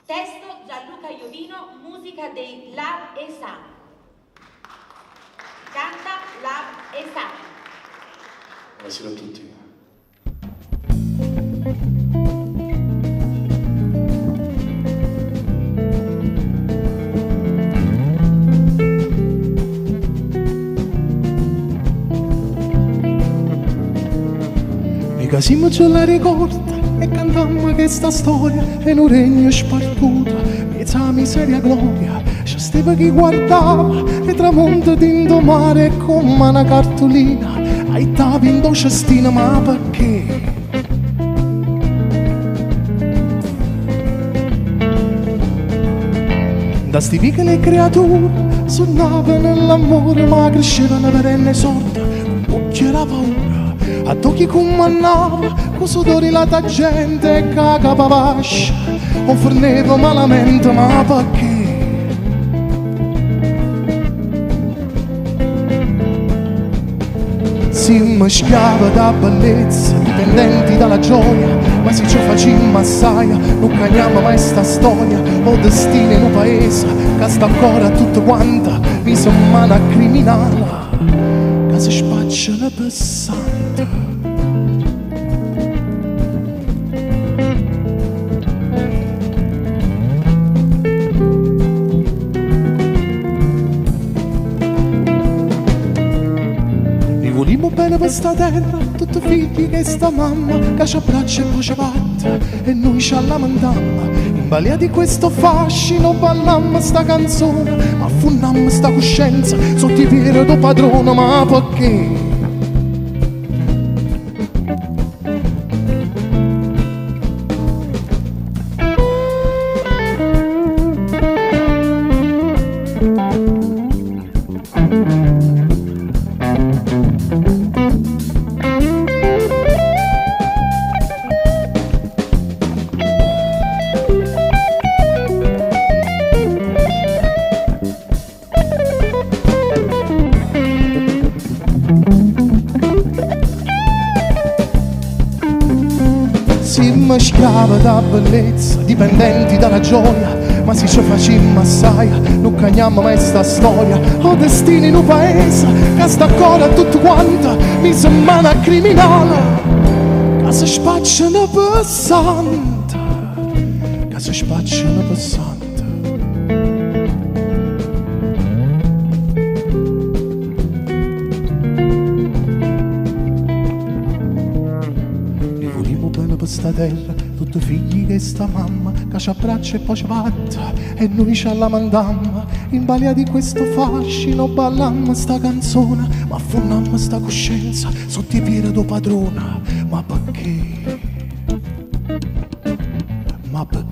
Testo Gianluca Iovino, musica dei Lab e Sam. Canta Lab e Sam. Buonasera a tutti. Casimmo ce la ricorda e cantammo questa storia e un regno spartuto, mezza miseria gloria. C'è stava chi guardava e tramonto d'indo mare come una cartolina, ai tavi in do cestina, ma perché? Da sti piccole creature suonavano nell'amore, ma crescevano perenne sorda, non c'era paura. A tocchi comandava, con sudori la gente e cagava vascia, o fornevo malamente, ma perché? Si mischiava da bellezza, dipendenti dalla gioia, ma se ci facciamo assai, non cagniamo mai sta storia, o destino in un paese, che sta ancora tutto quanta, mi sembra una criminale, che si spacciano per santa. Volimmo bene per sta terra, tutti figli che sta mamma, che ci abbraccia e poi ci batte, e noi ci lamentavamo. In balia di questo fascino ballammo sta canzone, ma affonnammo sta coscienza sotto i piedi do padrone, ma perché? Si mischiava da bellezza, dipendenti dalla gioia, ma se ci facciamo assai, non cagniamo mai sta storia, o destino in un paese, che sta ancora tutto quanto, mi sembra una criminale, che si spacciano per santa, che si spacciano per santa. Sta terra, tutti figli che sta mamma, che ci abbraccia e poi ci batta, e noi ci lamentiamo, in balia di questo fascino ballammo sta canzone, ma affonnammo sta coscienza sotto i piedi do padrona, ma perché? Ma perché?